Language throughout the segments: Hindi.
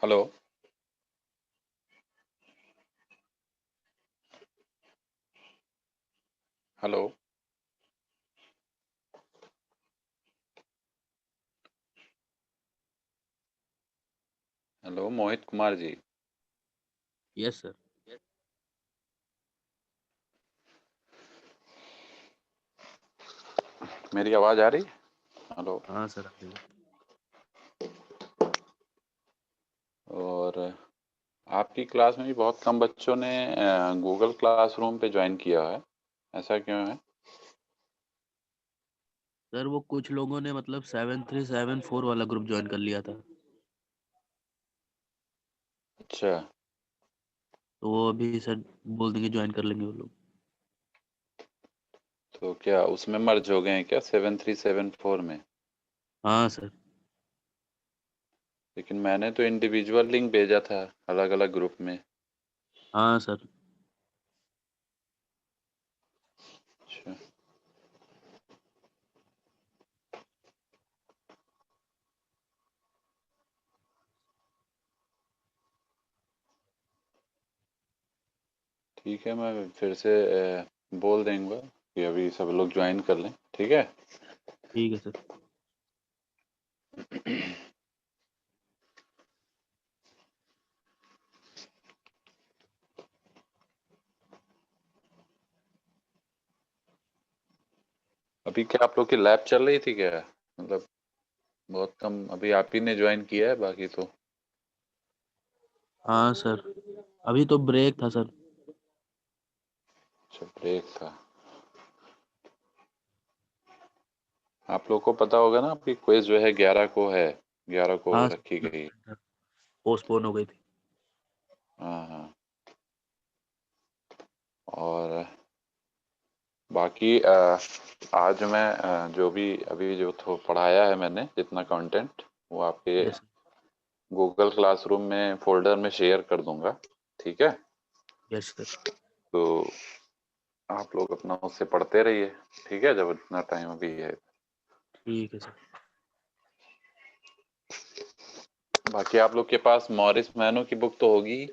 Hello. Hello. Hello Mohit Kumar ji. Yes sir. मेरी आवाज आ रही? हेलो। हाँ सर, आ रही है। और आपकी क्लास में भी बहुत कम बच्चों ने गूगल क्लासरूम पे ज्वाइन किया है, ऐसा क्यों है? सर वो कुछ लोगों ने मतलब 7374 वाला ग्रुप ज्वाइन कर लिया था, अच्छा। तो वो अभी सर बोल देंगे ज्वाइन कर लेंगे वो लोग। तो क्या उसमें मर्ज हो गए हैं क्या 7374 में? हाँ सर। लेकिन मैंने तो इंडिविजुअल लिंक भेजा था अलग अलग ग्रुप में। हाँ सर। अच्छा। ठीक है, मैं फिर से बोल देंगे कि अभी सब लोग ज्वाइन कर लें, ठीक है। ठीक है सर। अभी क्या आप लोग की लैब चल रही थी क्या? मतलब बहुत कम अभी आप ही ने ज्वाइन किया है, बाकी तो। हाँ सर, अभी तो ब्रेक था सर। अच्छा, ब्रेक था। आप लोग को पता होगा ना, आपकी क्विज जो है 11 को है, 11 को हाँ रखी गई। सर, पोस्टपोन हो गई थी। हाँ हाँ। और बाकी आज मैं जो भी अभी जो तो पढ़ाया है मैंने जितना कंटेंट, वो आपके यस। गूगल क्लासरूम में फोल्डर में शेयर कर दूंगा, ठीक है। Yes sir. तो आप लोग अपना उससे पढ़ते रहिए, ठीक है, जब इतना टाइम अभी है। ठीक है सर। बाकी आप लोग के पास मॉरिस मैनो की बुक तो होगी।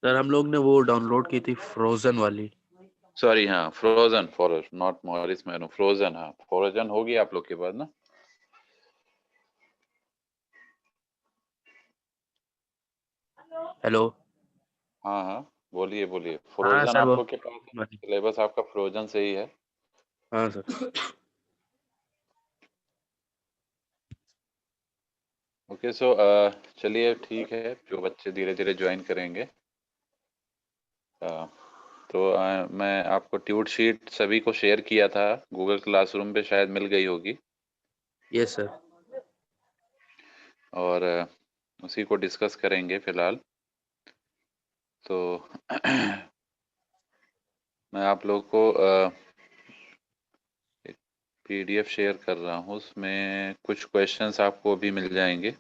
सर हम लोग ने वो डाउनलोड की थी, फ्रोजन वाली। सॉरी, हाँ, frozen forest, not Morris Mano, frozen, हाँ फ्रोजन होगी आप लोग के पास ना। हेलो। हाँ हाँ, बोलिए बोलिए, हाँ फ्रोजन सर, आप वो लोग के पास है? वाली। सिलेबस आपका फ्रोजन से ही है। हाँ सर। ओके, सो चलिए ठीक है, जो बच्चे धीरे धीरे ज्वाइन करेंगे। अ, तो मैं आपको ट्यूट शीट सभी को शेयर किया था, गूगल क्लासरूम पे शायद मिल गई होगी। Yes sir. और उसी को डिस्कस करेंगे फिलहाल। तो मैं आप लोग को एक पीडीएफ शेयर कर रहा हूँ, उसमें कुछ क्वेश्चंस आपको भी मिल जाएंगे।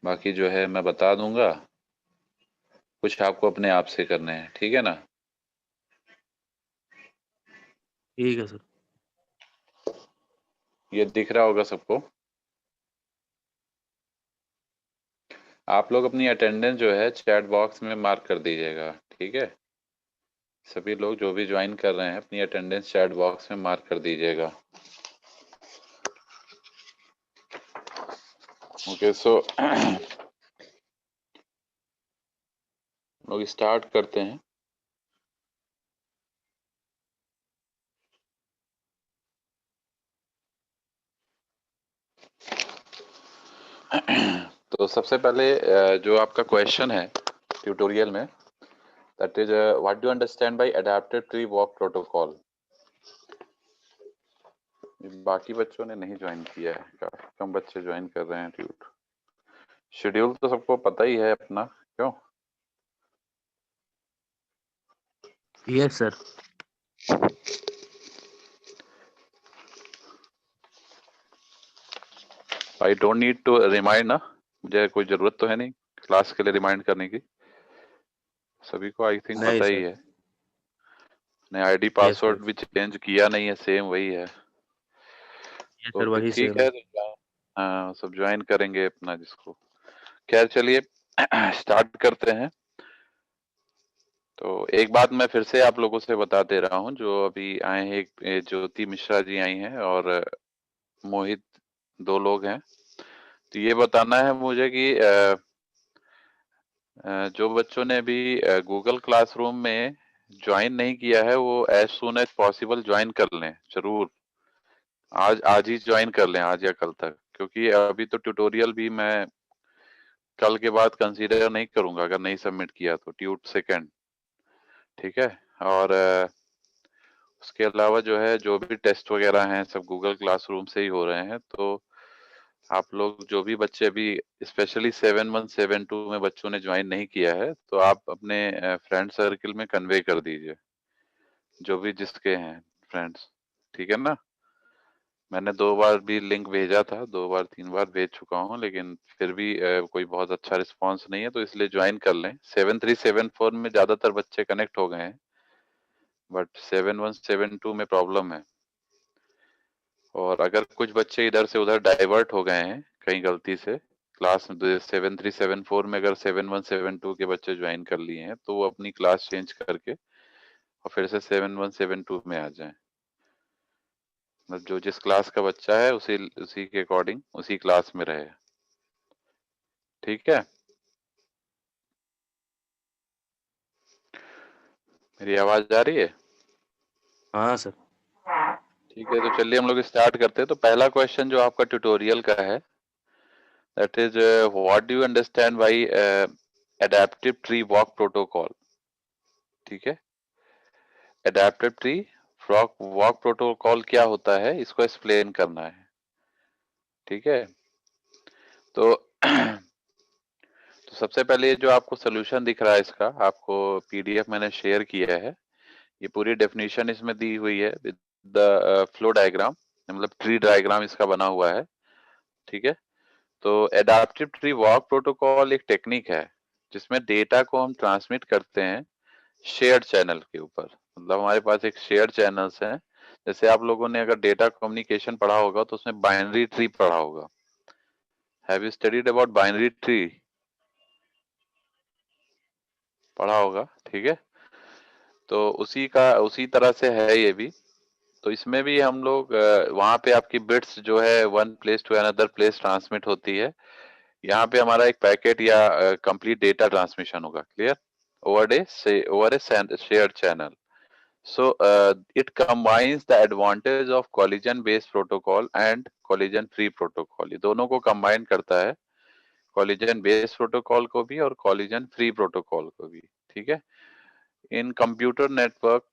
बाकी जो है मैं बता दूंगा, कुछ आपको अपने आप से करने हैं, ठीक है ना। ठीक है सर। ये दिख रहा होगा सबको। आप लोग अपनी अटेंडेंस जो है चैट बॉक्स में मार्क कर दीजिएगा, ठीक है। सभी लोग जो भी ज्वाइन कर रहे हैं अपनी अटेंडेंस चैट बॉक्स में मार्क कर दीजिएगा। ओके, सो लोग स्टार्ट करते हैं। तो सबसे पहले जो आपका क्वेश्चन है ट्यूटोरियल में, that is what do understand by adaptive tree walk protocol. बाकी बच्चों ने नहीं ज्वाइन किया है, काफी कम बच्चे ज्वाइन कर रहे हैं ट्यूट। शेड्यूल तो सबको पता ही है अपना, क्यों? Yes sir. I don't need to remind ना, मुझे कोई जरूरत तो है नहीं क्लास के लिए रिमाइंड करने की। सभी को आई थिंक नहीं पता ही सर। है। ने आईडी यस पासवर्ड यस। भी चेंज किया नहीं है, सेम वही है। यस तो सर, फिर वही ठीक सेम है। है। सब ज्वाइन करेंगे अपना जिसको। खैर चलिए स्टार्ट करते हैं। तो एक बात मैं फिर से आप लोगों से बता दे रहा हूँ, जो अभी आए हैं, एक ज्योति मिश्रा जी आई हैं और मोहित, 2 लोग हैं। तो ये बताना है मुझे कि जो बच्चों ने अभी गूगल क्लासरूम में ज्वाइन नहीं किया है वो as soon as possible join कर लें, जरूर। आज आज ही ज्वाइन कर लें, आज या कल तक, क्योंकि अभी तो ट्यूटोरियल भी मैं कल के बाद कंसीडर नहीं करूंगा अगर नहीं सबमिट किया तो, ट्यूट सेकंड। ठीक है। और उसके अलावा जो है, जो भी टेस्ट वगैरह हैं सब गूगल क्लासरूम से ही हो रहे हैं। तो आप लोग जो भी बच्चे अभी स्पेशली 7-1 7-2 में बच्चों ने ज्वाइन नहीं किया है, तो आप अपने फ्रेंड सर्कल में कन्वे कर दीजिए, जो भी जिसके हैं फ्रेंड्स। ठीक है ना। मैंने 2 बार भी लिंक भेजा था, 2 बार 3 बार भेज चुका हूँ, लेकिन फिर भी कोई बहुत अच्छा रिस्पांस नहीं है, तो इसलिए ज्वाइन कर लें। 7-3 7-4 में ज्यादातर बच्चे कनेक्ट हो गए हैं, बट 7-1 7-2 में प्रॉब्लम है। और अगर कुछ बच्चे इधर से उधर डाइवर्ट हो गए हैं कहीं गलती से, क्लास 7-3 7-4 में अगर 7-1 7-2 के बच्चे ज्वाइन कर लिए हैं, तो वो अपनी क्लास चेंज करके और फिर से 7-1 7-2 में आ जाएं। मतलब जो जिस क्लास का बच्चा है उसी उसी के अकॉर्डिंग उसी क्लास में रहे। ठीक है। मेरी आवाज आ रही है? हाँ सर। ठीक है, तो चलिए हम लोग स्टार्ट करते हैं। तो पहला क्वेश्चन जो आपका ट्यूटोरियल का है, that is what do you understand by adaptive tree walk protocol. ठीक है। एडेप्टिव ट्री वॉक प्रोटोकॉल क्या होता है, इसको एक्सप्लेन करना है। ठीक है। तो तो सबसे पहले जो आपको सोल्यूशन दिख रहा है इसका, आपको पीडीएफ मैंने शेयर किया है। ये पूरी डेफिनेशन इसमें दी हुई है विद द फ्लो डायग्राम, मतलब ट्री डायग्राम इसका बना हुआ है। ठीक है। तो एडाप्टिव ट्री वॉक प्रोटोकॉल एक टेक्निक है जिसमें डेटा को हम ट्रांसमिट करते हैं शेयर्ड चैनल के ऊपर। मतलब हमारे पास एक शेयर्ड चैनल्स हैं। जैसे आप लोगों ने अगर डेटा कम्युनिकेशन पढ़ा होगा तो उसमें बाइनरी ट्री पढ़ा होगा। Have you studied about binary tree? पढ़ा होगा। ठीक है। तो उसी तरह से है ये भी। तो इसमें भी हम लोग वहां पे आपकी बिट्स जो है one place to another place transmit होती है। यहाँ पे हमारा एक पैकेट या कंप्लीट डेटा ट्रांसमिशन होगा। Clear? Over a share channel. So it combines the advantage of collision based protocol and collision free protocol। ये दोनों को कंबाइन करता है, collision based protocol को भी और collision free protocol को भी। ठीक है। In computer network,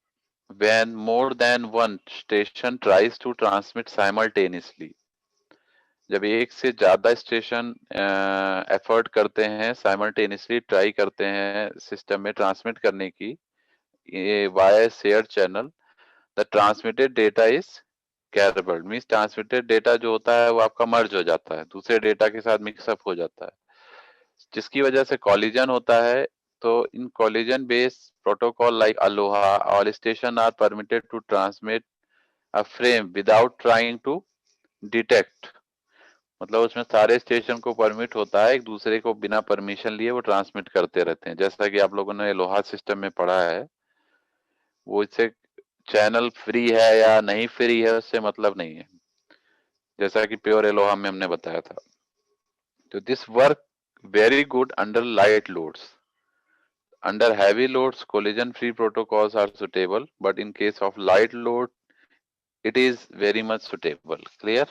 when more than one station tries to transmit simultaneously, जब एक से ज्यादा स्टेशन एफर्ट करते हैं, साइमल्टेनियसली ट्राई करते हैं सिस्टम में ट्रांसमिट करने की, ये via share channel, the transmitted data is garbled. Means transmitted data जो होता है वो आपका मर्ज हो जाता है, दूसरे डेटा के साथ मिक्सअप हो जाता है, जिसकी वजह से कॉलिजन होता है। तो in collision based protocol like ALOHA, all station are permitted to transmit a frame without trying to detect. मतलब उसमें सारे स्टेशन को परमिट होता है, एक दूसरे को बिना परमिशन लिए वो ट्रांसमिट करते रहते हैं। जैसा कि आप लोगों ने लोहा सिस्टम में पढ़ा है, वो इससे चैनल फ्री है या नहीं फ्री है उससे मतलब नहीं है, जैसा कि प्योर एलोहा में हमने बताया था। तो this work very good under light loads. Under heavy loads collision free protocols are suitable, but in case of light load it is very much suitable. Clear?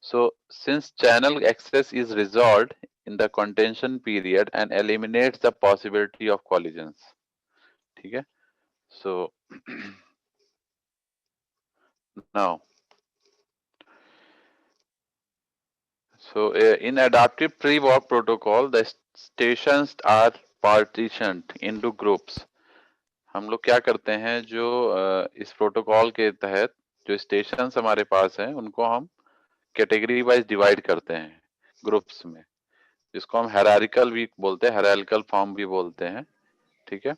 So since channel access is resolved in the contention period and eliminates the possibility of collisions. ठीक है। So now, so in adaptive tree-walk protocol, the stations are partitioned into groups। हम लोग क्या करते हैं, जो इस प्रोटोकॉल के तहत जो स्टेशंस हमारे पास हैं उनको हम कैटेगरी वाइज डिवाइड करते हैं ग्रुप्स में, जिसको हम हायरार्किकल भी बोलते हैं, हायरार्किकल फॉर्म भी बोलते हैं। ठीक है।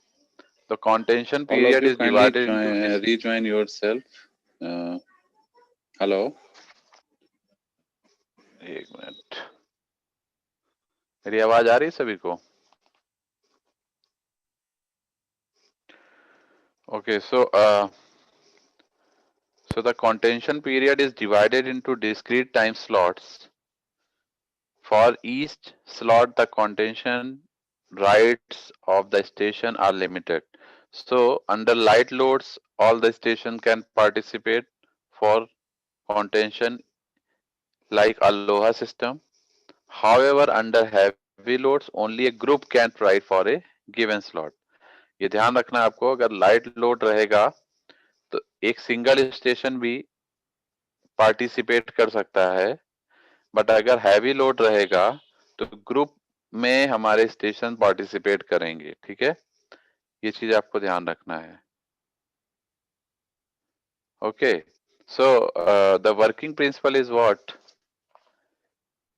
तो contention All of period you is kindly divided into this। rejoin yourself. Hello. एक मिनट, मेरी आवाज आ रही है सभी को? Okay, so the contention period is divided into discrete time slots. For each slot, the contention rights of the station are limited. So, under light loads, all the station can participate for contention like Aloha system. However, under heavy loads, only a group can write for a given slot. ये ध्यान रखना है आपको, अगर लाइट लोड रहेगा तो एक सिंगल स्टेशन भी पार्टिसिपेट कर सकता है, बट अगर हैवी लोड रहेगा तो ग्रुप में हमारे स्टेशन पार्टिसिपेट करेंगे। ठीक है, ये चीज आपको ध्यान रखना है। Okay, so the working principle is what?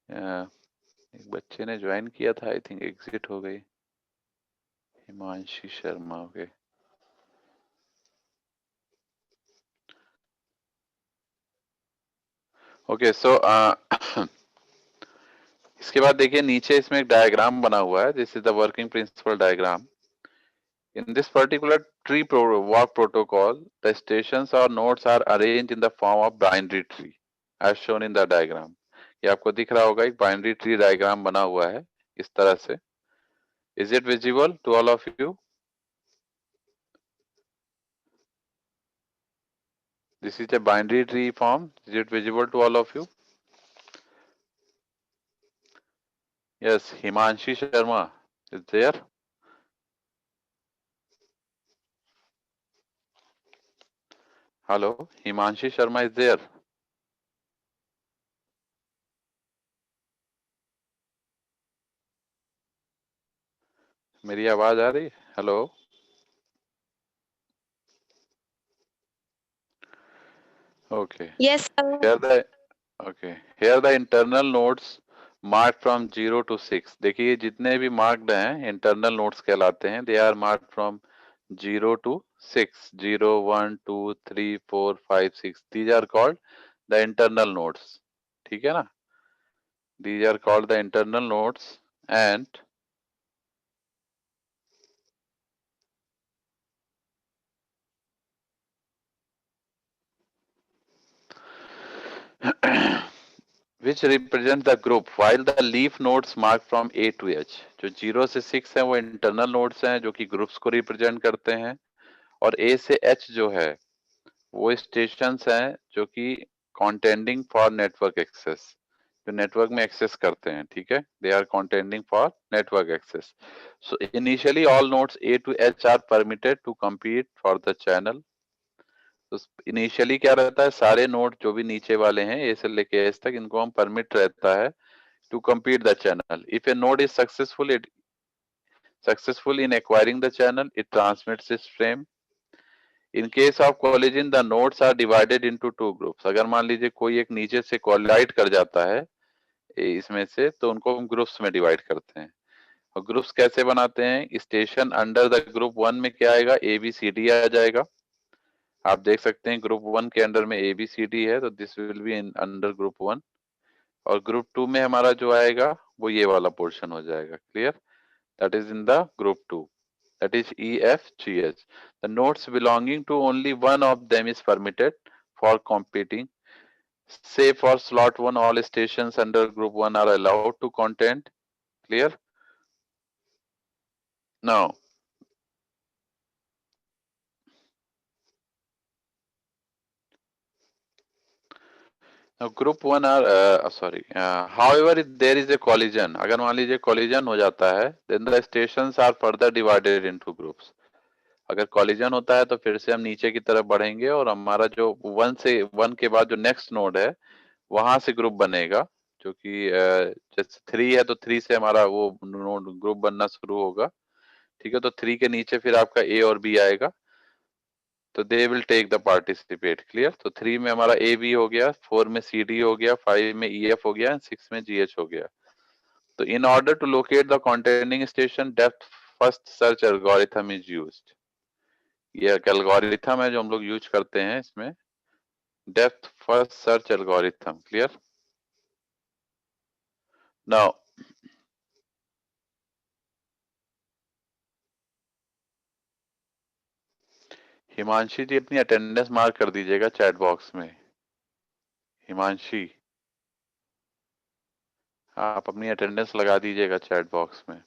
एक बच्चे ने ज्वाइन किया था, आई थिंक एग्जिट हो गई, हिमांशी शर्मा। ओके, ओके, सो इसके बाद देखिए नीचे इसमें एक डायग्राम बना हुआ है, this is the working principle diagram. In this particular walk protocol, the stations or nodes are arranged in the form of binary tree, as shown in the diagram. ये आपको दिख रहा होगा, एक binary tree diagram बना हुआ है इस तरह से। Is it visible to all of you? This is a binary tree form. Is it visible to all of you? Yes, Himanshi Sharma is there. Hello, Himanshi Sharma is there. मेरी आवाज आ रही? Hello, okay. Yes, sir. Here the internal nodes marked from 0 to 6. देखिए जितने भी marked हैं internal nodes कहलाते हैं. They are marked from 0 to 6. 0, 1, 2, 3, 4, 5, 6. These are called the internal nodes. ठीक है ना? These are called the internal nodes, and which represent the group, while the leaf nodes marked from A to H. जो 0 से 6 है वो internal nodes हैं जो कि groups को represent करते हैं, और A से H जो है वो स्टेशंस हैं जो कि कॉन्टेंडिंग फॉर नेटवर्क एक्सेस, जो नेटवर्क में एक्सेस करते हैं। ठीक है, they are contending for network access. So initially all nodes A to H are permitted to compete for the channel. तो इनिशियली क्या रहता है, सारे नोड जो भी नीचे वाले हैं ए से लेके एच तक, इनको हम परमिट रहता है to compete the channel. If a node is successful in acquiring the channel, it transmits its frame. In case of collision the nodes are divided into two groups. अगर मान लीजिए कोई एक नीचे से कोलाइड कर जाता है इसमें से, तो उनको हम ग्रुप्स में डिवाइड करते हैं। और ग्रुप्स कैसे बनाते हैं, स्टेशन अंडर द ग्रुप 1 में क्या आएगा, ए बी सी डी आ जाएगा। आप देख सकते हैं ग्रुप 1 के अंडर में ए बी सी डी है, तो this will be in under group 1। और ग्रुप 2 में हमारा जो आएगा वो ये वाला पोर्शन हो जाएगा। Clear? That is in the group 2, that is E, F, G, H. The nodes belonging to only one of them is permitted for competing. Say for slot 1, all stations under group 1 are allowed to contend. Clear? Now group 1 are however if there is a collision, अगर मान लीजिए collision हो जाता है, then the stations are further divided into groups. अगर कॉलिजन होता है तो फिर से हम नीचे की तरफ बढ़ेंगे और हमारा जो 1 के बाद जो नेक्स्ट नोड है वहां से ग्रुप बनेगा, जो कि जैसे 3 है तो 3 से हमारा वो नोड ग्रुप बनना शुरू होगा। ठीक है, तो 3 के नीचे फिर आपका ए और बी आएगा, तो they will take the participate. Clear? तो 3 में हमारा ए बी हो गया, 4 में सी डी हो गया, 5 में ई एफ हो गया, 6 में जी एच हो गया। तो in order to locate the containing station, depth first search algorithm is used. ये एक एल्गोरिथम है जो हम लोग यूज करते हैं इसमें, depth first search algorithm. Clear? Now Himanshi ji अपनी अटेंडेंस मार्क कर दीजिएगा चैट बॉक्स में। हिमांशी, आप अपनी अटेंडेंस लगा दीजिएगा चैट बॉक्स में।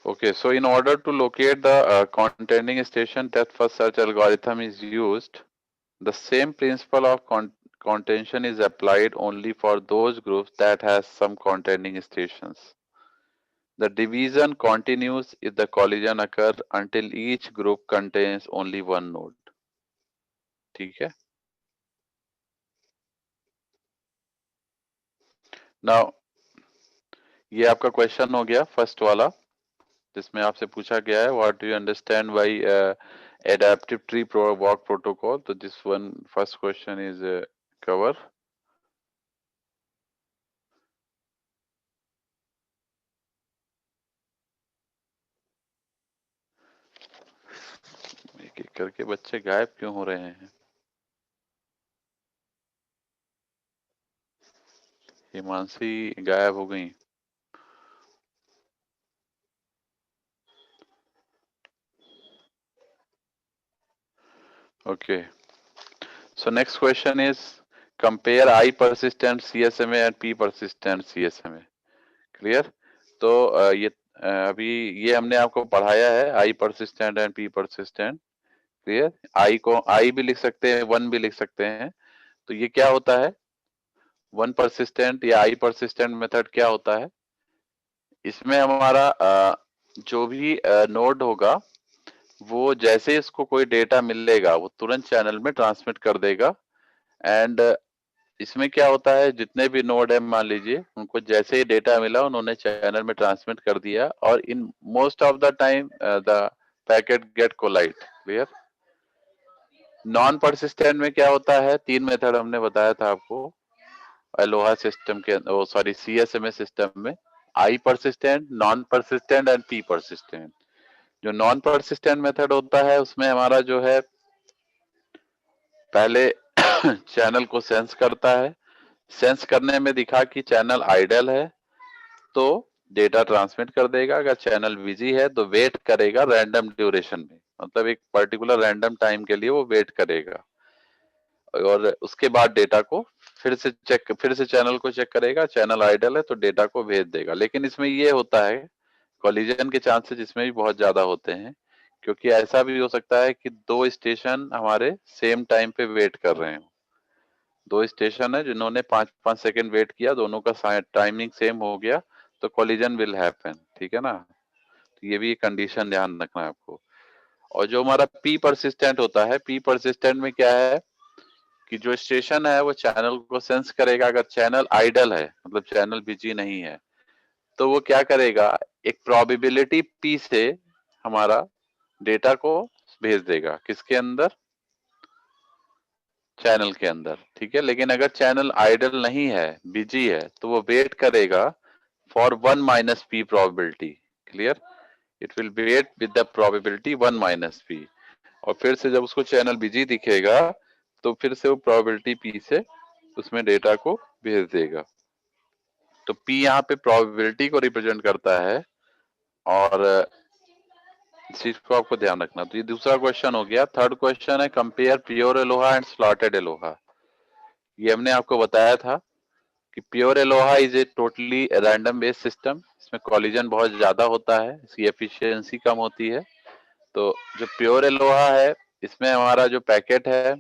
Okay, so in order to locate the contending station, depth first search algorithm is used. The same principle of contention is applied only for those groups that has some contending stations. The division continues if the collision occur until each group contains only one node. ठीक है? Now ये आपका क्वेश्चन हो गया फर्स्ट वाला, जिसमें आपसे पूछा गया है what do you understand by adaptive tree walk protocol. तो this one first question is cover. एक एक करके बच्चे गायब क्यों हो रहे हैं? हिमांशी गायब हो गई। Okay. So next question is compare I persistent CSMA and P persistent CSMA. Clear? तो अभी ये हमने आपको पढ़ाया है I persistent and P persistent. Clear? I को I भी लिख सकते हैं, 1 भी लिख सकते हैं। तो ये क्या होता है? 1 persistent या I persistent मेथड क्या होता है? इसमें हमारा जो भी नोड होगा वो जैसे इसको कोई डेटा मिलेगा वो तुरंत चैनल में ट्रांसमिट कर देगा। एंड इसमें क्या होता है, जितने भी नोड है मान लीजिए उनको जैसे ही डेटा मिला उन्होंने चैनल में ट्रांसमिट कर दिया और in most of the time the packet get collide. Clear? Non persistent में क्या होता है, 3 मेथड हमने बताया था आपको अलोहा सिस्टम के, सॉरी सीएसएमए सिस्टम में, I persistent, non persistent and P persistent. जो नॉन परसिस्टेंट मेथड होता है उसमें हमारा जो है पहले चैनल को सेंस करता है, सेंस करने में दिखा कि चैनल आइडल है तो डेटा ट्रांसमिट कर देगा, अगर चैनल बिजी है तो वेट करेगा रैंडम ड्यूरेशन में, मतलब एक पर्टिकुलर रैंडम टाइम के लिए वो वेट करेगा और उसके बाद डेटा को फिर से चैनल को चेक करेगा, चैनल आइडल है तो डेटा को भेज देगा। लेकिन इसमें ये होता है कोलिजन के चांसेस इसमें भी बहुत ज्यादा होते हैं, क्योंकि ऐसा भी हो सकता है कि 2 स्टेशन हमारे सेम टाइम पे वेट कर रहे हैं। 2 स्टेशन है जिन्होंने 5-5 सेकंड वेट किया, दोनों का टाइमिंग सेम हो गया तो कोलिजन विल हैपन। ठीक है ना? तो ये भी कंडीशन ध्यान रखना है आपको। और जो हमारा पी परसिस्टेंट होता है, पी परसिस्टेंट में क्या है कि जो स्टेशन है वो चैनल को सेंस करेगा, अगर चैनल आइडल है मतलब चैनल बिजी नहीं है तो वो क्या करेगा, एक प्रोबेबिलिटी पी से हमारा डेटा को भेज देगा किसके अंदर, चैनल के अंदर। ठीक है? लेकिन अगर चैनल आइडल नहीं है, बिजी है, तो वो वेट करेगा for 1 minus P probability. Clear? It will wait with the probability 1 minus P, और फिर से जब उसको चैनल बिजी दिखेगा तो फिर से वो प्रोबेबिलिटी पी से उसमें डेटा को भेज देगा। तो पी यहाँ पे प्रोबेबिलिटी को रिप्रेजेंट करता है और इस चीज को आपको ध्यान रखना। तो ये दूसरा क्वेश्चन हो गया। थर्ड क्वेश्चन है compare pure Eloah and slotted Eloah. ये हमने आपको बताया था कि pure Eloah is a totally random based system, इसमें कॉलिजन बहुत ज्यादा होता है, इसकी एफिशिएंसी कम होती है। तो जो प्योर एलोहा है इसमें हमारा जो पैकेट है,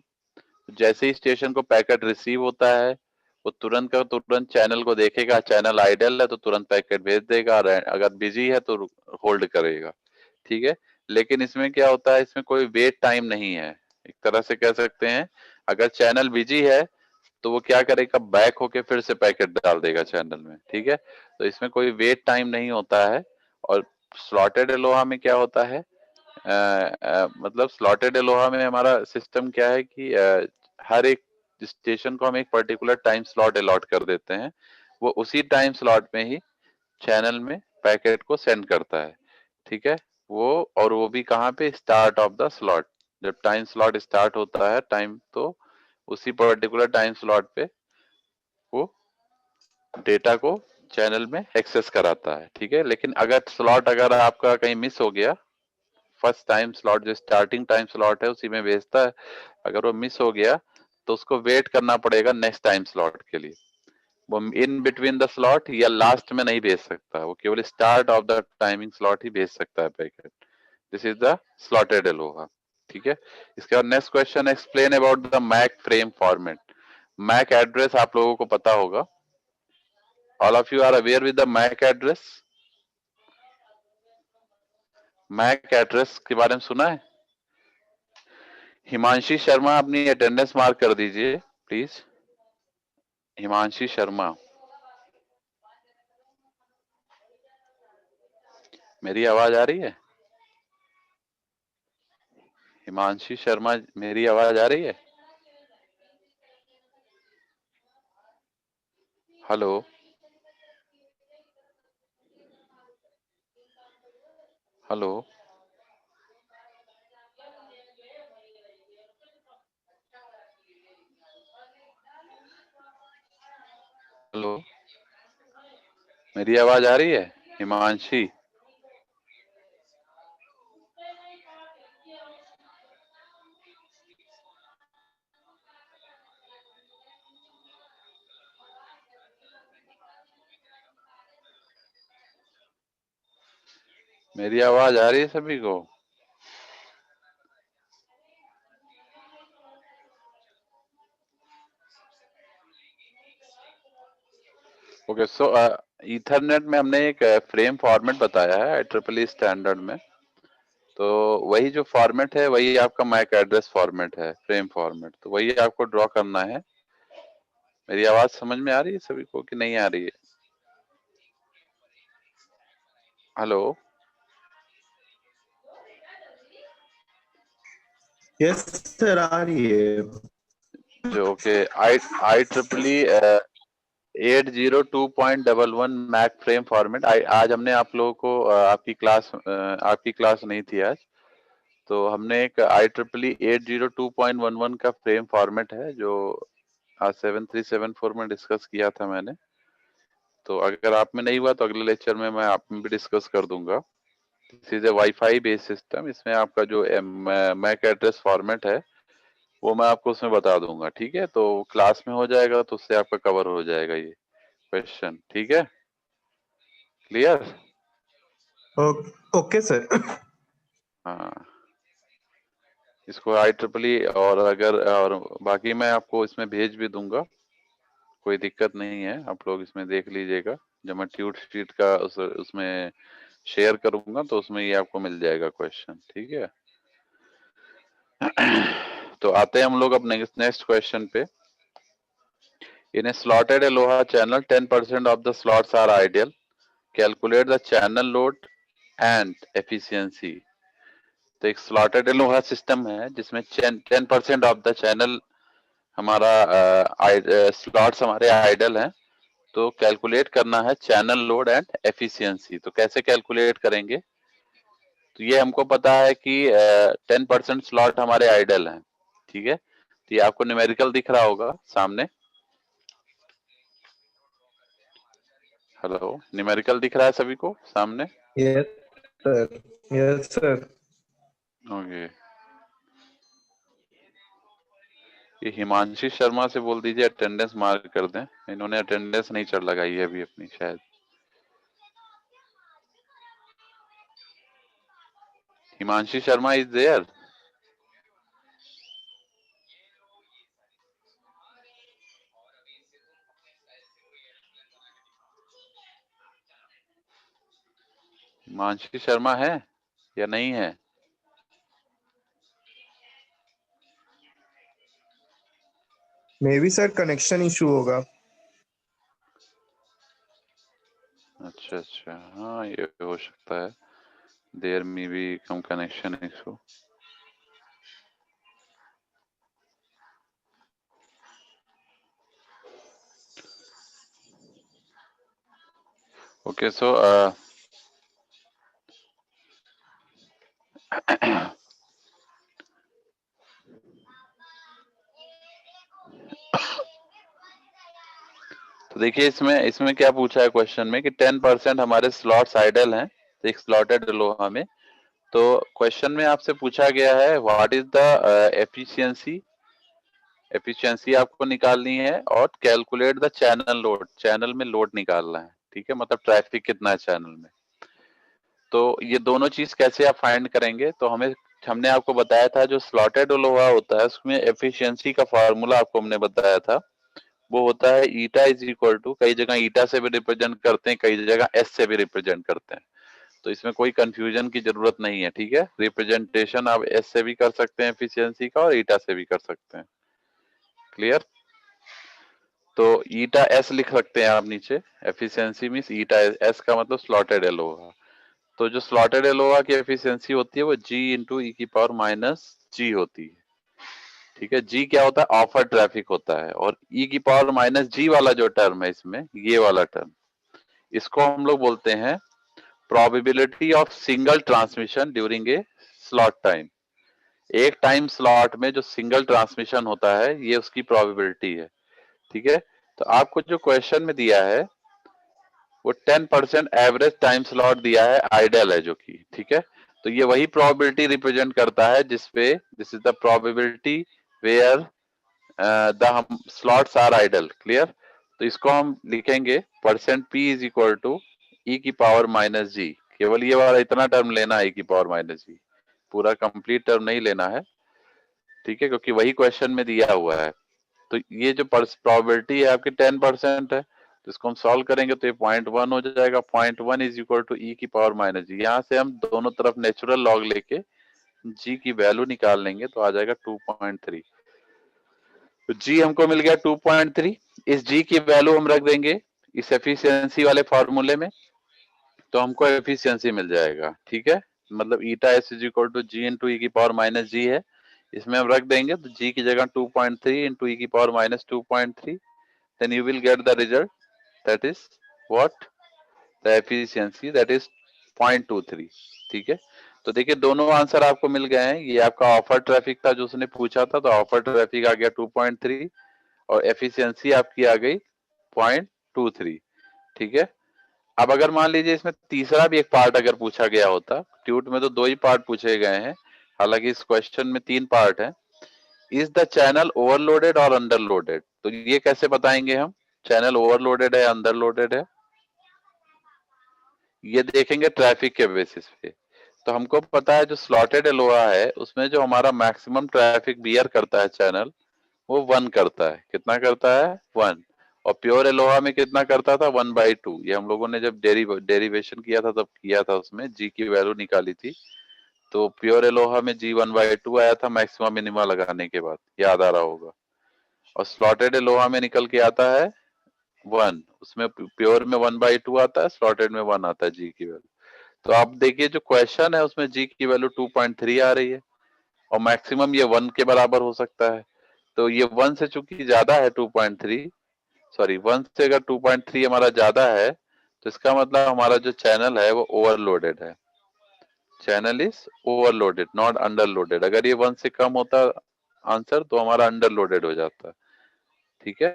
जैसे ही स्टेशन को पैकेट रिसीव होता है वो तुरंत का तुरंत चैनल को देखेगा, चैनल आइडल है तो तुरंत पैकेट भेज देगा, अगर बिजी है तो होल्ड करेगा। ठीक है? लेकिन इसमें क्या होता है, इसमें कोई वेट टाइम नहीं है। एक तरह से कह सकते हैं अगर चैनल बिजी है तो वो क्या करेगा, बैक होके फिर से पैकेट डाल देगा चैनल में। ठीक है? तो इसमें कोई वेट टाइम नहीं होता है। और स्लॉटेड एलोहा में क्या होता है, मतलब स्लॉटेड एलोहा में हमारा सिस्टम क्या है कि हर एक स्टेशन को हम एक पर्टिकुलर टाइम स्लॉट अलॉट कर देते हैं, वो उसी टाइम स्लॉट में ही चैनल में पैकेट को सेंड करता है। ठीक है? वो और वो भी कहाँ पे, स्टार्ट ऑफ द स्लॉट। जब टाइम स्लॉट स्टार्ट होता है टाइम, तो उसी पर्टिकुलर टाइम स्लॉट पे वो डेटा को चैनल में एक्सेस कराता है, ठीक है। लेकिन अगर स्लॉट अगर आपका कहीं मिस हो गया, फर्स्ट टाइम स्लॉट जो स्टार्टिंग टाइम स्लॉट है उसी में भेजता है, अगर वो मिस हो गया तो उसको वेट करना पड़ेगा नेक्स्ट टाइम स्लॉट के लिए। वो इन बिटवीन द स्लॉट या लास्ट में नहीं भेज सकता, वो केवल start of the timing slot ही भेज सकता है packet. This is the slotted ALOHA, ठीक है। इसके बाद next question, explain about the MAC frame format. MAC address आप लोगों को पता होगा, all of you are aware with the MAC address. MAC address के बारे में सुना है? हिमांशी शर्मा अपनी अटेंडेंस मार्क कर दीजिए प्लीज। हिमांशी शर्मा, मेरी आवाज आ रही है? हिमांशी शर्मा, मेरी आवाज आ रही है? हेलो, हेलो, हेलो, मेरी आवाज आ रही है? हिमांशी, मेरी आवाज आ रही है सभी को? ओके, सो ईथरनेट में हमने एक फ्रेम फॉर्मेट बताया है IEEE स्टैंडर्ड में, तो वही जो फॉर्मेट है वही आपका मैक एड्रेस फॉर्मेट है, फ्रेम फॉर्मेट, तो वही आपको ड्रॉ करना है। मेरी आवाज समझ में आ रही है सभी को कि नहीं आ रही है? हेलो, यस सर, आ रही है। जो okay, IEEE 802.11 MAC frame format. आज हमने आप लोगों को आपकी क्लास नहीं थी आज, तो हमने एक IEEE 802.11 का फ्रेम फॉर्मेट है जो आज 7374 में डिस्कस किया था मैंने। तो अगर आप में नहीं हुआ तो अगले लेक्चर में मैं आप में भी डिस्कस कर दूंगा। This is a wifi based system, इसमें आपका जो मैक एड्रेस फॉर्मेट है वो मैं आपको उसमें बता दूंगा, ठीक है। तो क्लास में हो जाएगा तो उससे आपका कवर हो जाएगा ये क्वेश्चन, ठीक है। क्लियर? Okay sir. हाँ, इसको IEEE और बाकी मैं आपको इसमें भेज भी दूंगा, कोई दिक्कत नहीं है, आप लोग इसमें देख लीजिएगा। जब मैं ट्यूट शीट का उसमें शेयर करूंगा तो उसमें ये आपको मिल जाएगा क्वेश्चन, ठीक है। तो आते हैं हम लोग अब नेक्स्ट क्वेश्चन पे। In a slotted ALOHA channel 10% of the slots are ideal, calculate the channel load and efficiency. तो एक स्लॉटेड लोहा सिस्टम है जिसमें 10% ऑफ द चैनल हमारा स्लॉट्स हमारे आइडल हैं, तो कैलकुलेट करना है चैनल लोड एंड एफिशिएंसी। तो कैसे कैलकुलेट करेंगे? तो ये हमको पता है कि 10% स्लॉट हमारे आइडल हैं, ठीक है। तो ये आपको न्यूमेरिकल दिख रहा होगा सामने। हेलो, न्यूमेरिकल दिख रहा है सभी को सामने? Yes sir, yes sir. Okay, ये हिमांशी शर्मा से बोल दीजिए अटेंडेंस मार्क कर दें, इन्होंने अटेंडेंस नहीं चढ़ लगाई है अभी अपनी शायद। Himanshi Sharma is there? हिमांशी शर्मा है या नहीं है? Maybe sir connection issue होगा। अच्छा अच्छा, हाँ ये हो सकता है, देयर में भी कम कनेक्शन इशू। ओके, सो तो देखिए इसमें इसमें क्या पूछा है क्वेश्चन में कि 10% हमारे स्लॉट्स आइडल हैं एक स्लॉटेड लोहा में। तो क्वेश्चन में आपसे पूछा गया है what is the efficiency, efficiency आपको निकालनी है और calculate the channel load, channel में लोड निकालना है, ठीक है, मतलब ट्रैफिक कितना है चैनल में। तो ये दोनों चीज कैसे आप फाइंड करेंगे, तो हमने आपको बताया था जो स्लॉटेड लोहा होता है उसमें एफिशिएंसी का फार्मूला आपको हमने बताया था, वो होता है ईटा इज इक्वल टू, कई जगह ईटा से भी रिप्रेजेंट करते हैं, कई जगह एस से भी रिप्रेजेंट करते हैं, तो इसमें कोई कंफ्यूजन की जरूरत नहीं है, ठीक है। रिप्रेजेंटेशन आप एस से भी कर सकते हैं एफिशिएंसी का और ईटा से भी कर सकते हैं, क्लियर। तो ईटा एस लिख सकते हैं आप नीचे, एफिशिएंसी मींस ईटा एस का मतलब स्लॉटेड एलोहा। तो जो स्लॉटेड एलोहा की एफिशिएंसी होती है वो जी इंटू ई की पावर माइनस जी होती है, ठीक है। जी क्या होता है, ऑफर ट्रैफिक होता है, और ई की पावर माइनस जी वाला जो टर्म है इसमें, ये वाला टर्म, इसको हम लोग बोलते हैं probability of single transmission during a slot time. एक टाइम स्लॉट में जो सिंगल ट्रांसमिशन होता है ये उसकी प्रोबेबिलिटी है, ठीक है। तो आपको जो क्वेश्चन में दिया है वो 10% एवरेज टाइम स्लॉट दिया है, आइडल है जो कि, ठीक है। तो ये वही प्रोबेबिलिटी रिप्रेजेंट करता है जिसपे this is the probability where the slots are idle, clear. तो इसको हम लिखेंगे percent P is equal to E की पावर माइनस जी, केवल ये वाला इतना टर्म लेना है, ई की पावर माइनस जी, पूरा कंप्लीट टर्म नहीं लेना है, ठीक है, क्योंकि वही क्वेश्चन में दिया हुआ है। तो ये जो प्रोबेबिलिटी है आपकी 10% है, तो इसको हम सॉल्व करेंगे तो ये 0.1 हो जाएगा। 0.1 इज इक्वल टू ई की पावर माइनस जी, यहाँ से हम दोनों तरफ नेचुरल लॉग लेके जी की वैल्यू निकाल लेंगे तो आ जाएगा 2.3। तो जी हमको मिल गया 2.3, इस जी की वैल्यू हम रख देंगे इस एफिशिएंसी वाले फॉर्मूले में, तो हमको एफिशिएंसी मिल जाएगा, ठीक है। मतलब eta S is equal to G into E की पावर माइनस जी है, इसमें हम रख देंगे तो जी की जगह 2.3 इंटू ई की power minus 2.3, then you will get the result, that is what, the efficiency that is 0.23, ठीक है। तो देखिए दोनों आंसर आपको मिल गए हैं, ये आपका ऑफर ट्रैफिक था जो उसने पूछा था, तो ऑफर ट्रैफिक आ गया 2.3 और एफिशिएंसी आपकी आ गई 0.23, ठीक है। अब अगर मान लीजिए इसमें तीसरा भी एक पार्ट अगर पूछा गया होता, ट्यूट में तो दो ही पार्ट पूछे गए हैं, हालांकि इस क्वेश्चन में 3 पार्ट है। इज द चैनल ओवरलोडेड और अंडरलोडेड, तो ये कैसे बताएंगे हम, चैनल ओवरलोडेड है अंडरलोडेड है, ये देखेंगे ट्रैफिक के बेसिस पे। तो हमको पता है जो स्लॉटेड एलोहा है उसमें जो हमारा मैक्सिमम ट्रैफिक बियर करता है चैनल, वो 1 करता है, कितना करता है 1, और प्योर एलोहा में कितना करता था 1/2। ये हम लोगों ने जब डेरिवेशन किया था तब किया था, उसमें जी की वैल्यू निकाली थी, तो प्योर एलोहा में जी 1/2 आया था मैक्सिमम मिनिमा लगाने के बाद, याद आ रहा होगा। और स्लॉटेड एलोहा में निकल के आता है 1, उसमें प्योर में 1/2 आता है, स्लॉटेड में 1 आता है जी की वैल्यू। तो आप देखिए जो क्वेश्चन है उसमें जी की वैल्यू 2.3 आ रही है और मैक्सिमम ये 1 के बराबर हो सकता है। तो ये 1 से चूंकि ज्यादा है 2.3, सॉरी 1 से अगर 2.3 हमारा ज्यादा है तो इसका मतलब हमारा जो चैनल है वो ओवरलोडेड है, चैनल इज ओवरलोडेड नॉट अंडरलोडेड। अगर ये 1 से कम होता आंसर तो हमारा अंडरलोडेड हो जाता, ठीक है।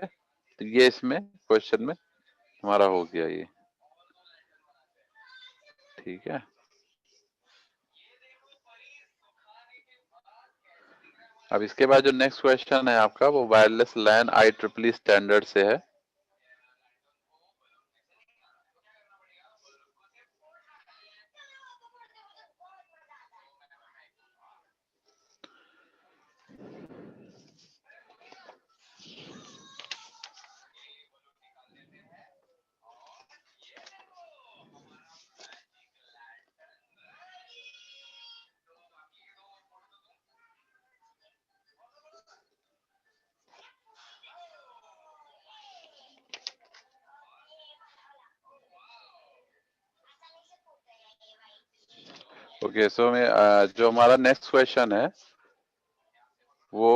तो ये इसमें क्वेश्चन में हमारा हो गया ये, ठीक है। अब इसके बाद जो नेक्स्ट क्वेश्चन है आपका वो वायरलेस लैन IEEE स्टैंडर्ड से है। ओके सो मैं जो हमारा नेक्स्ट क्वेश्चन है वो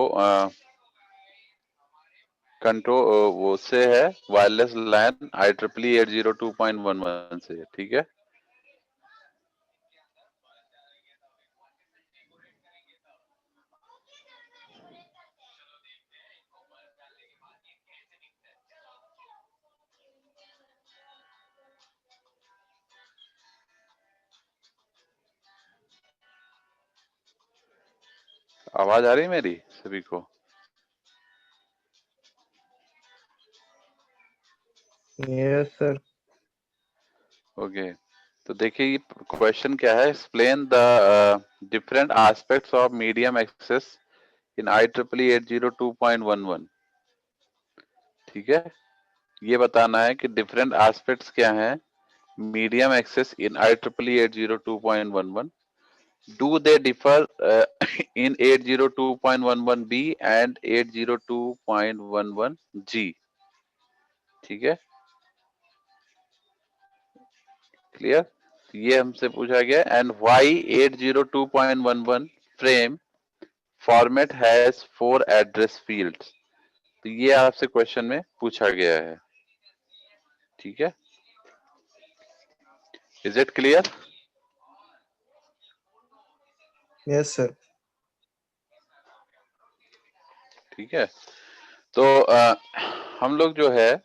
कंट्रोल वो से है वायरलेस लैन IEEE 802.11 से, ठीक है। आवाज आ रही है मेरी सभी को? Yes sir. ओके, तो देखिए ये क्वेश्चन क्या है, explain the different aspects of medium access in IEEE 802.11। ठीक है, ये बताना है कि डिफरेंट एस्पेक्ट्स क्या हैं medium access in IEEE 802.11। Do they differ in 802.11b and 802.11g? ठीक है, क्लियर? ये हमसे पूछा गया, and why 802.11 frame format has 4 address fields. तो ये आपसे क्वेश्चन में पूछा गया है। ठीक है, is it clear? Yes sir. ठीक है, तो हम लोग जो है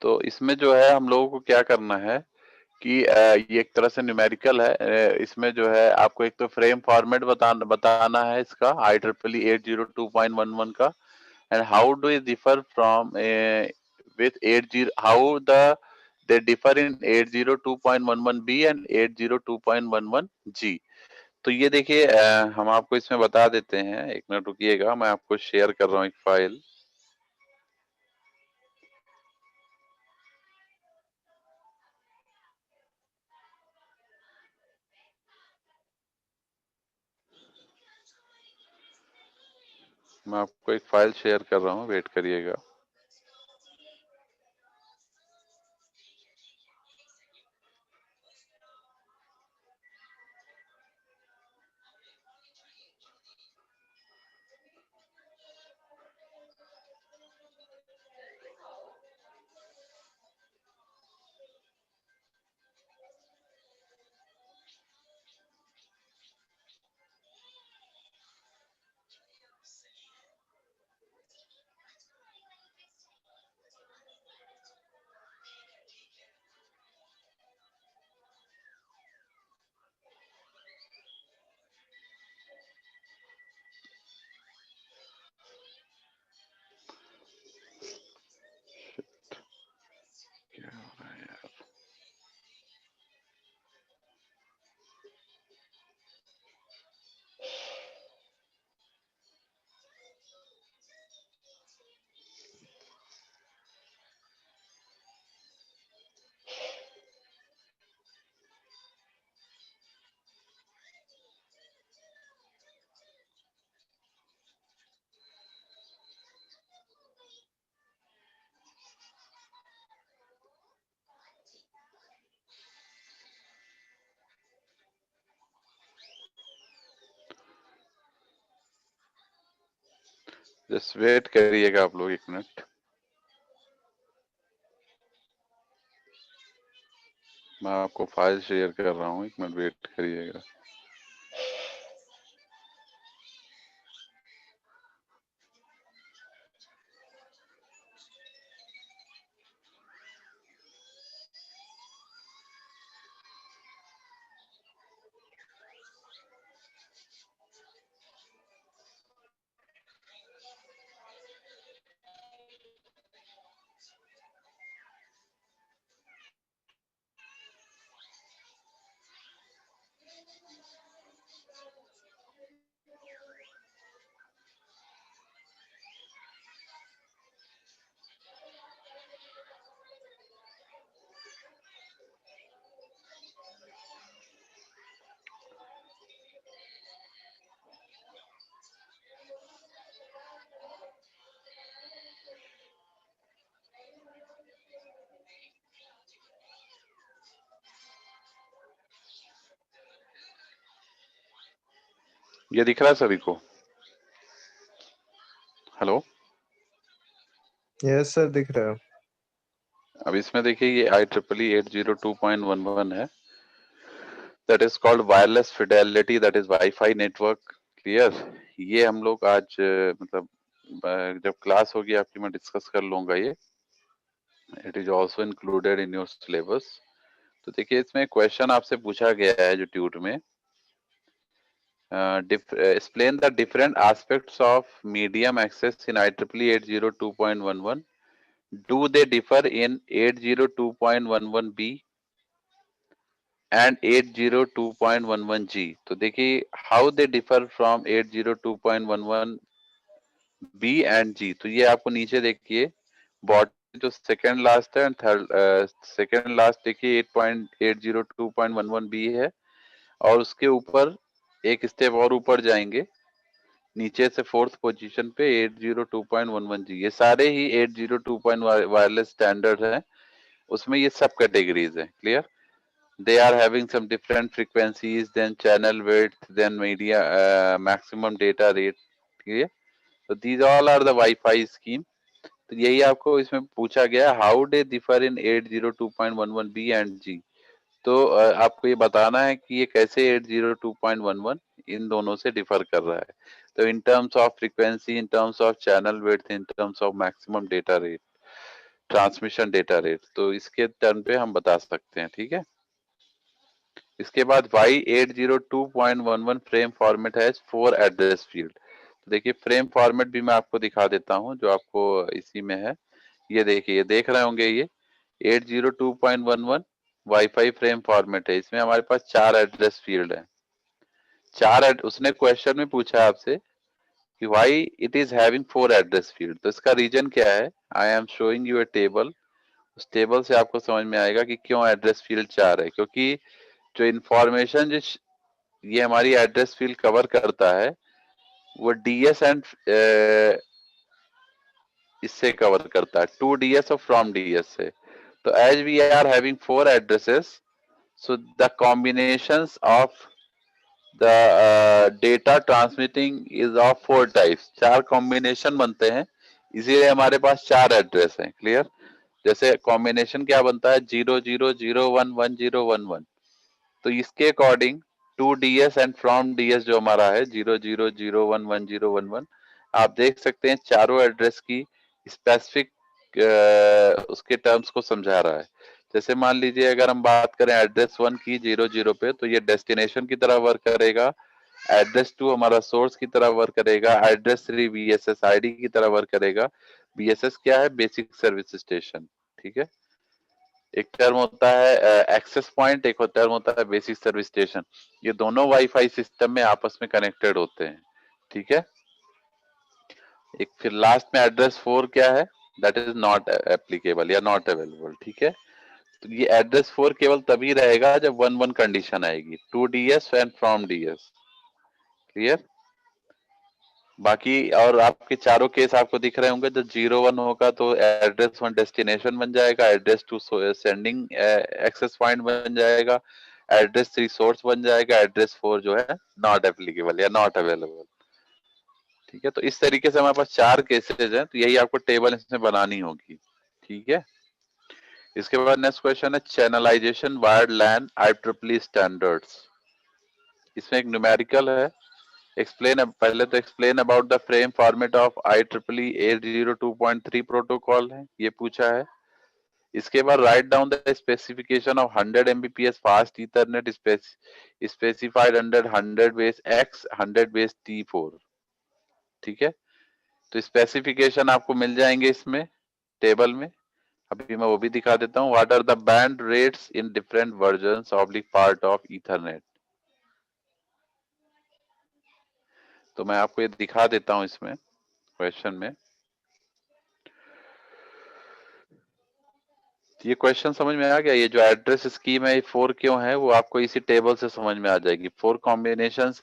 तो इसमें जो है हम लोगों को क्या करना है कि ये एक तरह से न्यूमेरिकल है। इसमें जो है आपको एक तो फ्रेम फॉर्मेट बताना है इसका IEEE 802.11 का, and how do it differ from with 80 how they differ in 802.11b and 802.11g। तो ये देखिए हम आपको इसमें बता देते हैं, एक मिनट रुकिएगा, मैं आपको शेयर कर रहा हूँ एक फाइल। मैं आपको एक फाइल शेयर कर रहा हूँ, वेट करिएगा। क्या हो रहा है यार? जस्ट वेट करिएगा आप लोग एक मिनट, मैं आपको फाइल शेयर कर रहा हूँ, एक मिनट वेट करिएगा। ये दिख रहा है सभी को? हेलो, यस सर, दिख रहा है। अब इसमें देखिए ये IEEE 802.11 है, that is called wireless Fidelity, that is wifi network. Clear? ये हम लोग आज मतलब जब क्लास होगी आपकी मैं डिस्कस कर लूंगा ये। It is also included in your syllabus. तो देखिए इसमें क्वेश्चन आपसे पूछा गया है जो ट्यूट में, explain the different aspects of medium access in IEEE 802.11. Do they differ in 802.11b and 802.11g? तो देखिए how they differ from 802.11b and g, तो ये आपको नीचे देखिए बॉटम जो सेकंड लास्ट है एंड थर्ड सेकंड लास्ट देखिए 8.802.11b है, और उसके ऊपर एक स्टेप और ऊपर जाएंगे नीचे से फोर्थ पोजीशन पे 802.11g, ये सारे ही 802. वायरलेस स्टैंडर्ड है, उसमें ये सब कैटेगरीज है। Clear? they are having some different frequencies, then channel width, then media maximum data rate. clear? so these all are the Wi-Fi scheme. तो यही आपको इसमें पूछा गया, how they differ in 802.11b and g. तो आपको ये बताना है कि ये कैसे 802.11 इन दोनों से डिफर कर रहा है। तो in terms of frequency, in terms of channel width, in terms of maximum data rate, transmission data rate, तो इसके टर्म पे हम बता सकते हैं। ठीक है, इसके बाद Y802.11 फ्रेम फॉर्मेट है 4 एड्रेस फील्ड। तो देखिए फ्रेम फॉर्मेट भी मैं आपको दिखा देता हूं जो आपको इसी में है। ये देखिए, ये देख रहे होंगे, ये 802.11 वाईफाई फ्रेम फॉर्मेट है। इसमें हमारे पास 4 एड्रेस फील्ड है। उसने क्वेश्चन में पूछा आपसे कि why it is having 4 address field, तो इसका रीजन क्या है। I am showing U A table, उस टेबल से आपको समझ में आएगा कि क्यों एड्रेस फील्ड 4 है। क्योंकि जो इंफॉर्मेशन ये हमारी एड्रेस फील्ड कवर करता है वो डीएस एंड इससे कवर करता है, टू डीएस और फ्रॉम डीएस से। तो as we are having 4 addresses, so the combinations of the data transmitting is of 4 types. 4 combination बनते हैं, इसीलिए हमारे पास 4 एड्रेस हैं। क्लियर? जैसे कॉम्बिनेशन क्या बनता है, 00011011, तो इसके according 2ds and from ds जो हमारा है 00011011, आप देख सकते हैं चारों एड्रेस की स्पेसिफिक उसके टर्म्स को समझा रहा है। जैसे मान लीजिए अगर हम बात करें एड्रेस 1 की 00 पे, तो ये डेस्टिनेशन की तरह वर्क करेगा। एड्रेस 2 हमारा सोर्स की तरह वर्क करेगा। एड्रेस 3 बीएसएस आईडी की तरह वर्क करेगा। बीएसएस क्या है, बेसिक सर्विस स्टेशन। ठीक है, एक टर्म होता है एक्सेस पॉइंट, एक टर्म होता है बेसिक सर्विस स्टेशन। ये दोनों वाईफाई सिस्टम में आपस में कनेक्टेड होते हैं। ठीक है, एक फिर लास्ट में एड्रेस 4 क्या है, दैट इज नॉट एप्लीकेबल या नॉट अवेलेबल। ठीक है, तो ये एड्रेस 4 केवल तभी रहेगा जब 1-1 कंडीशन आएगी, 2ds and from ds। Clear? बाकी और आपके चारों केस आपको दिख रहे होंगे, जब 0-1 होगा तो एड्रेस 1 डेस्टिनेशन बन जाएगा, एड्रेस 2 सेंडिंग एक्सेस पॉइंट बन जाएगा, एड्रेस 3 सोर्स बन जाएगा, एड्रेस 4 जो है नॉट एप्लीकेबल या नॉट अवेलेबल। ठीक है, तो इस तरीके से हमारे पास 4 केसेस हैं, तो यही आपको टेबल इसमें बनानी होगी। ठीक है, इसके बाद नेक्स्ट क्वेश्चन है चैनलाइजेशन वायर्ड लैन IEEE स्टैंडर्ड्स। इसमें एक न्यूमेरिकल है, पहले तो explain about the frame format of IEEE 802.3 protocol है, ये पूछा है। इसके बाद write down the specification of 100 Mbps fast Ethernet specified under 100 base X 100 base T4। ठीक है, तो स्पेसिफिकेशन आपको मिल जाएंगे इसमें टेबल में। अभी मैं वो भी दिखा देता हूँ। What are the band rates in different versions oblique part of Ethernet, तो मैं आपको ये दिखा देता हूं इसमें क्वेश्चन में। ये क्वेश्चन समझ में आ गया। ये जो एड्रेस स्कीम है 4 क्यों है वो आपको इसी टेबल से समझ में आ जाएगी। 4 कॉम्बिनेशंस